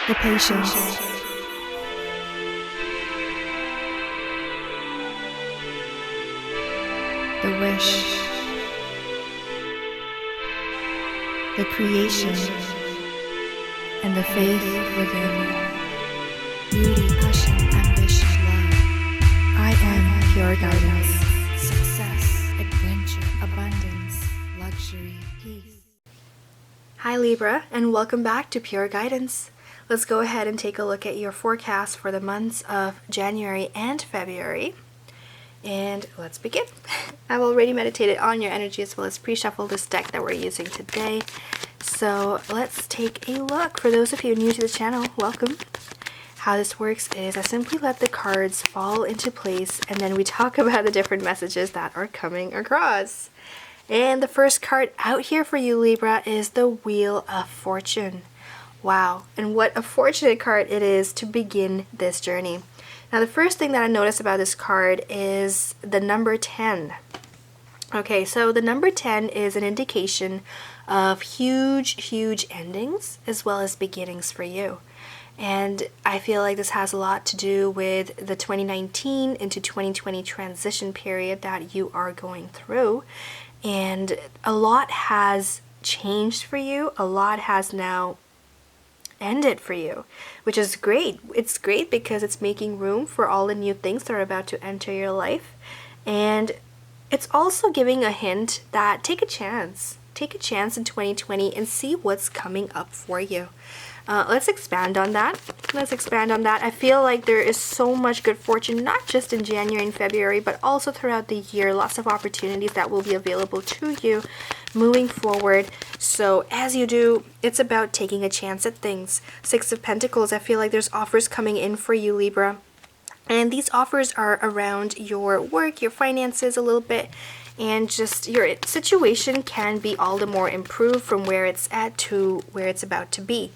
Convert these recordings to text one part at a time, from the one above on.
the patience, the wish, the creation, and the faith within. Beauty, passion, ambition, love. I am pure guidance. Success, adventure, abundance, luxury, peace. Hi Libra, and welcome back to Pure Guidance. Let's go ahead and take a look at your forecast for the months of January and February. And let's begin. I've already meditated on your energy as well as pre-shuffled this deck that we're using today. So let's take a look. For those of you new to the channel, welcome. How this works is I simply let the cards fall into place and then we talk about the different messages that are coming across. And the first card out here for you, Libra, is the Wheel of Fortune. Wow, and what a fortunate card it is to begin this journey. Now, the first thing that I noticed about this card is the number 10. Okay, so the number 10 is an indication of huge endings as well as beginnings for you. And I feel like this has a lot to do with the 2019 into 2020 transition period that you are going through. And a lot has changed for you. A lot has now ended for you, which is great. It's great because it's making room for all the new things that are about to enter your life. And it's also giving a hint that take a chance. Take a chance in 2020 and see what's coming up for you. Let's expand on that. I feel like there is so much good fortune, not just in January and February, but also throughout the year. Lots of opportunities that will be available to you moving forward. So as you do, it's about taking a chance at things. Six of Pentacles, I feel like there's offers coming in for you, Libra. And these offers are around your work, your finances a little bit, and just your situation can be all the more improved from where it's at to where it's about to be.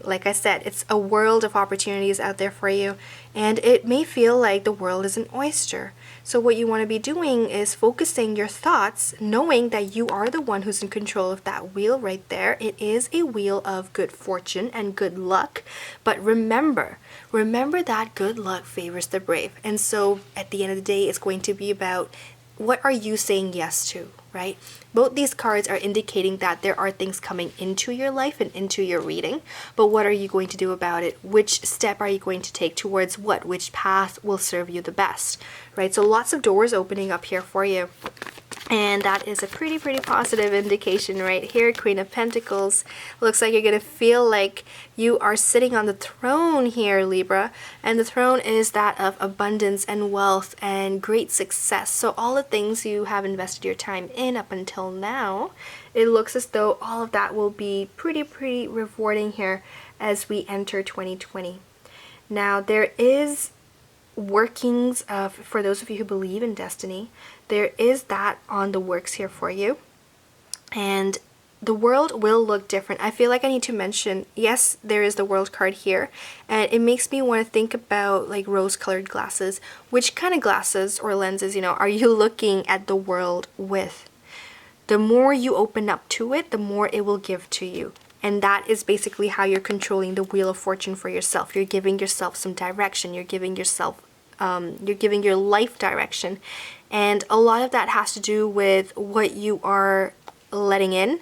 Like I said, it's a world of opportunities out there for you, and it may feel like the world is an oyster. So what you want to be doing is focusing your thoughts, knowing that you are the one who's in control of that wheel right there. It is a wheel of good fortune and good luck, but remember that good luck favors the brave. And so at the end of the day, it's going to be about what are you saying yes to, right? Both these cards are indicating that there are things coming into your life and into your reading, but what are you going to do about it? Which step are you going to take towards what? Which path will serve you the best, right? So lots of doors opening up here for you. And that is a pretty positive indication right here. Queen of Pentacles. Looks like you're going to feel like you are sitting on the throne here, Libra. And the throne is that of abundance and wealth and great success. So all the things you have invested your time in up until now, it looks as though all of that will be pretty rewarding here as we enter 2020. Now, there is workings of, for those of you who believe in destiny, there is that on the works here for you, and the world will look different. I feel like I need to mention, yes, there is the world card here, and it makes me want to think about like rose-colored glasses. Which kind of glasses or lenses, are you looking at the world with? The more you open up to it, the more it will give to you. And that is basically how you're controlling the Wheel of Fortune for yourself. You're giving yourself some direction. You're giving yourself, you're giving your life direction. And a lot of that has to do with what you are letting in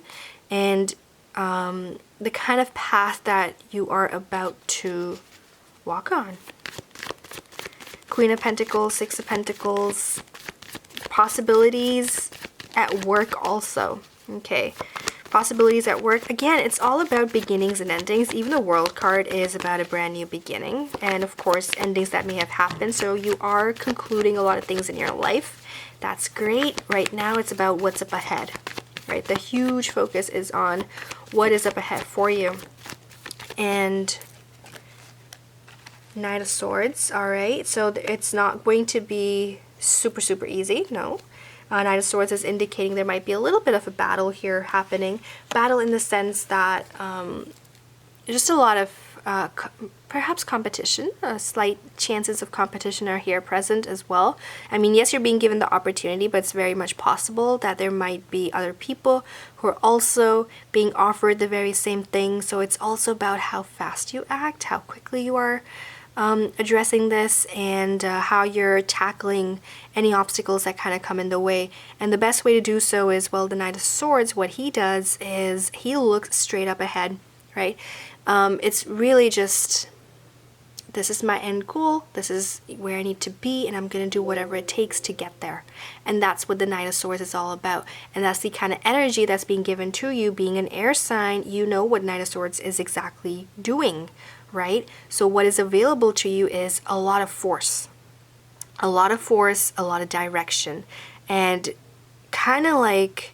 and the kind of path that you are about to walk on. Queen of Pentacles, Six of Pentacles, possibilities at work also. Okay. Possibilities at work. Again, it's all about beginnings and endings. Even the World card is about a brand new beginning. And of course, endings that may have happened. So you are concluding a lot of things in your life. That's great. Right now, it's about what's up ahead. Right? The huge focus is on what is up ahead for you. And Knight of Swords. Alright. So it's not going to be super easy. No. Knight of Swords is indicating there might be a little bit of a battle here happening. Battle in the sense that just a lot of perhaps competition. Slight chances of competition are here present as well. I mean, yes, you're being given the opportunity, but it's very much possible that there might be other people who are also being offered the very same thing. So it's also about how fast you act, how quickly you are addressing this, and how you're tackling any obstacles that kind of come in the way. And the best way to do so is, well, the Knight of Swords, what he does is he looks straight up ahead, right? It's really just, this is my end goal, this is where I need to be, and I'm going to do whatever it takes to get there. And that's what the Knight of Swords is all about. And that's the kind of energy that's being given to you. Being an air sign, you know what Knight of Swords is exactly doing, right? So what is available to you is a lot of force. A lot of force, a lot of direction. And kind of like,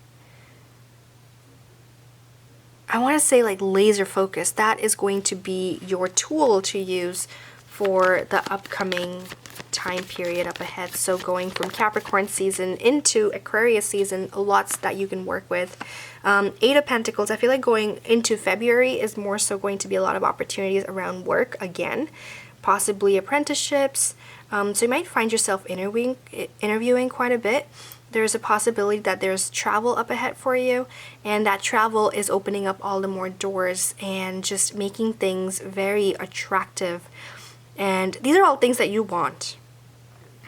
I want to say like laser focus. That is going to be your tool to use for the upcoming time period up ahead. So going from Capricorn season into Aquarius season, lots that you can work with. 8 of Pentacles, I feel like going into February is more so going to be a lot of opportunities around work again, possibly apprenticeships. So you might find yourself interviewing quite a bit. There's a possibility that there's travel up ahead for you, and that travel is opening up all the more doors and just making things very attractive. And these are all things that you want,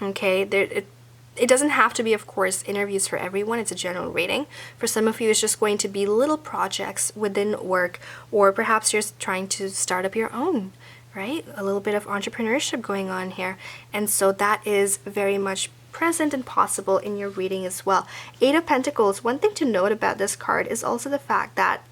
okay? It doesn't have to be, of course, interviews for everyone. It's a general rating. For some of you, it's just going to be little projects within work, or perhaps you're trying to start up your own, right? A little bit of entrepreneurship going on here. And so that is very much present and possible in your reading as well. 8 of Pentacles, one thing to note about this card is also the fact that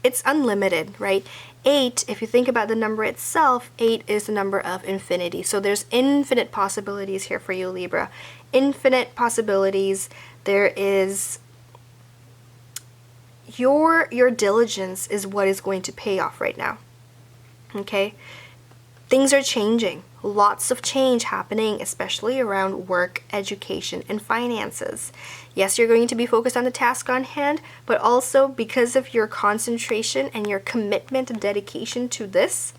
it's unlimited, right? 8, if you think about the number itself, 8 is the number of infinity. So there's infinite possibilities here for you, Libra. Infinite possibilities. There is your diligence is what is going to pay off right now. Okay? Things are changing. Lots of change happening, especially around work, education, and finances. Yes, you're going to be focused on the task on hand, but also because of your concentration and your commitment and dedication to this,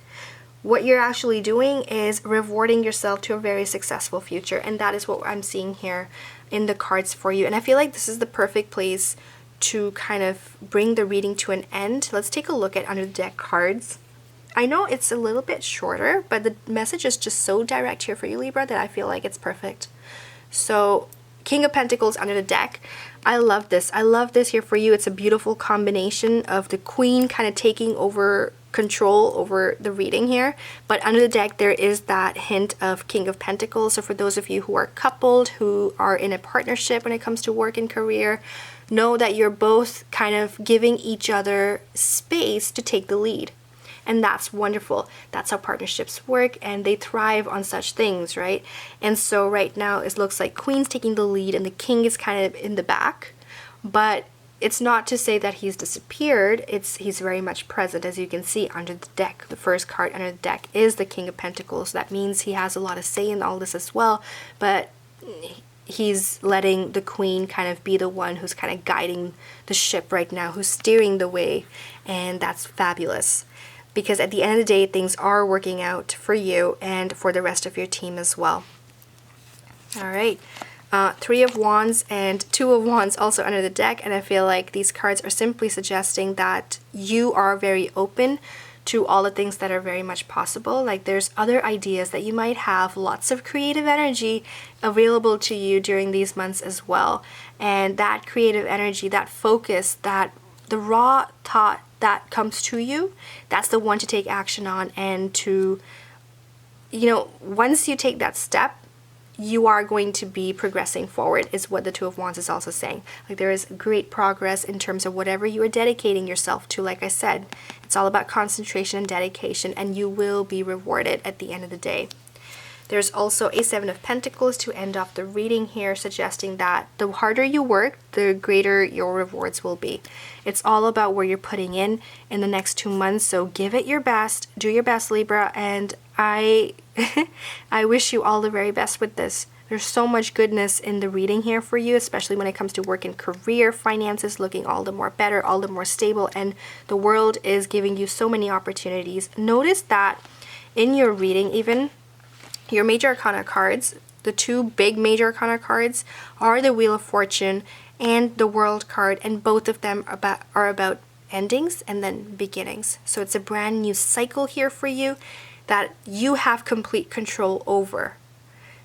what you're actually doing is rewarding yourself to a very successful future. And that is what I'm seeing here in the cards for you. And I feel like this is the perfect place to kind of bring the reading to an end. Let's take a look at under the deck cards. I know it's a little bit shorter, but the message is just so direct here for you, Libra, that I feel like it's perfect. So, King of Pentacles under the deck. I love this. I love this here for you. It's a beautiful combination of the Queen kind of taking over control over the reading here. But under the deck, there is that hint of King of Pentacles. So for those of you who are coupled, who are in a partnership when it comes to work and career, know that you're both kind of giving each other space to take the lead. And that's wonderful. That's how partnerships work, and they thrive on such things, right? And so right now it looks like Queen's taking the lead and the King is kind of in the back. But it's not to say that he's disappeared. He's very much present, as you can see under the deck. The first card under the deck is the King of Pentacles. That means he has a lot of say in all this as well. But he's letting the Queen kind of be the one who's kind of guiding the ship right now, who's steering the way. And that's fabulous. Because at the end of the day, things are working out for you and for the rest of your team as well. All right. 3 of Wands and 2 of Wands also under the deck. And I feel like these cards are simply suggesting that you are very open to all the things that are very much possible. Like there's other ideas that you might have, lots of creative energy available to you during these months as well. And that creative energy, that focus, that the raw thought that comes to you, that's the one to take action on. And to, once you take that step, you are going to be progressing forward, is what the 2 of Wands is also saying. Like there is great progress in terms of whatever you are dedicating yourself to. Like I said, it's all about concentration and dedication, and you will be rewarded at the end of the day. There's also a 7 of Pentacles to end off the reading here, suggesting that the harder you work, the greater your rewards will be. It's all about where you're putting in the next 2 months, so give it your best, do your best, Libra, and I wish you all the very best with this. There's so much goodness in the reading here for you, especially when it comes to work and career, finances looking all the more better, all the more stable, and the world is giving you so many opportunities. Notice that in your reading, even your major arcana cards, the two big major arcana cards are the Wheel of Fortune and the World card, and both of them are about endings and then beginnings. So it's a brand new cycle here for you that you have complete control over.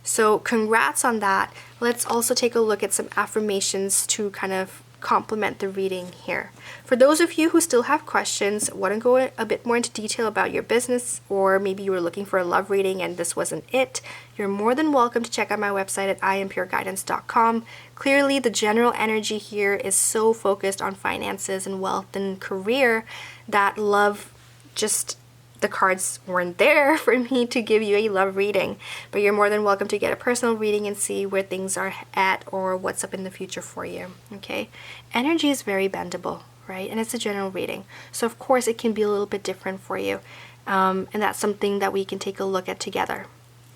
So congrats on that. Let's also take a look at some affirmations to kind of complement the reading here. For those of you who still have questions, want to go a bit more into detail about your business, or maybe you were looking for a love reading and this wasn't it, you're more than welcome to check out my website at IamPureGuidance.com. Clearly, the general energy here is so focused on finances and wealth and career that love just... the cards weren't there for me to give you a love reading, but you're more than welcome to get a personal reading and see where things are at or what's up in the future for you, okay? Energy is very bendable, right? And it's a general reading. So of course it can be a little bit different for you. And that's something that we can take a look at together.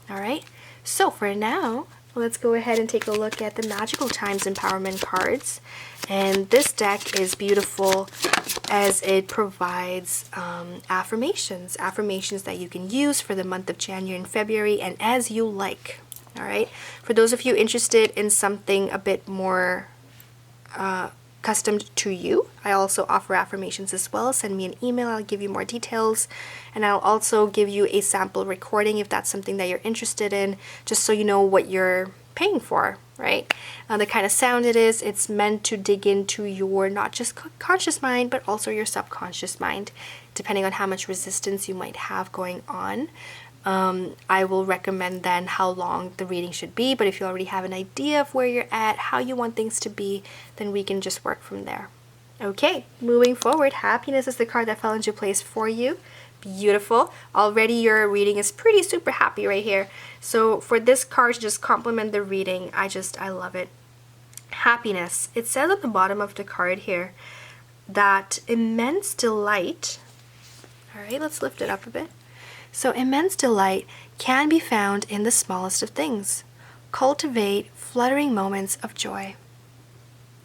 All right? So for now, let's go ahead and take a look at the Magical Times Empowerment cards. And this deck is beautiful as it provides affirmations that you can use for the month of January and February, and as you like. All right. For those of you interested in something a bit more custom to you, I also offer affirmations as well. Send me an email, I'll give you more details, and I'll also give you a sample recording if that's something that you're interested in, just so you know what you're paying for, right? The kind of sound it is, it's meant to dig into your not just conscious mind, but also your subconscious mind, depending on how much resistance you might have going on. I will recommend then how long the reading should be, but if you already have an idea of where you're at, how you want things to be, then we can just work from there. Okay, moving forward, happiness is the card that fell into place for you. Beautiful. Already your reading is pretty super happy right here. So for this card to just complement the reading, I love it. Happiness. It says at the bottom of the card here that immense delight. All right, let's lift it up a bit. So immense delight can be found in the smallest of things. Cultivate fluttering moments of joy.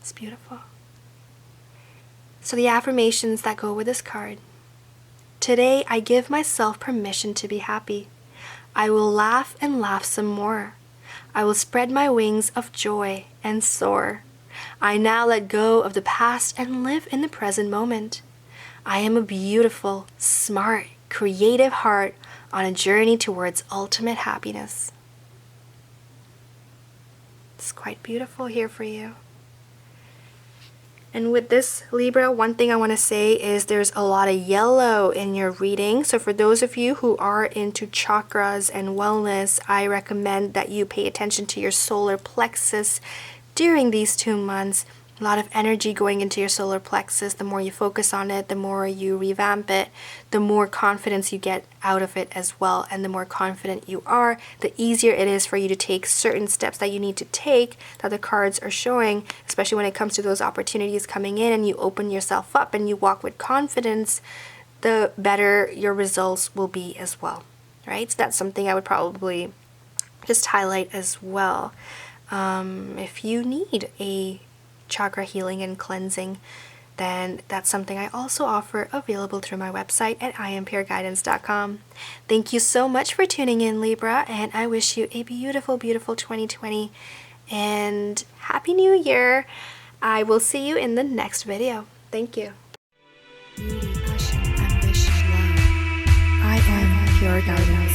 It's beautiful. So the affirmations that go with this card. Today I give myself permission to be happy. I will laugh and laugh some more. I will spread my wings of joy and soar. I now let go of the past and live in the present moment. I am a beautiful, smart, creative heart on a journey towards ultimate happiness. It's quite beautiful here for you. And with this, Libra, one thing I want to say is there's a lot of yellow in your reading. So for those of you who are into chakras and wellness, I recommend that you pay attention to your solar plexus during these 2 months. A lot of energy going into your solar plexus. The more you focus on it, the more you revamp it, the more confidence you get out of it as well. And the more confident you are, the easier it is for you to take certain steps that you need to take that the cards are showing, especially when it comes to those opportunities coming in and you open yourself up and you walk with confidence, the better your results will be as well, right? So that's something I would probably just highlight as well. If you need a chakra healing and cleansing, then that's something I also offer, available through my website at IamPureGuidance.com. Thank you so much for tuning in, Libra, and I wish you a beautiful, beautiful 2020 and Happy New Year. I will see you in the next video. Thank you. Beauty, passion, ambition, love. I am pure guidance.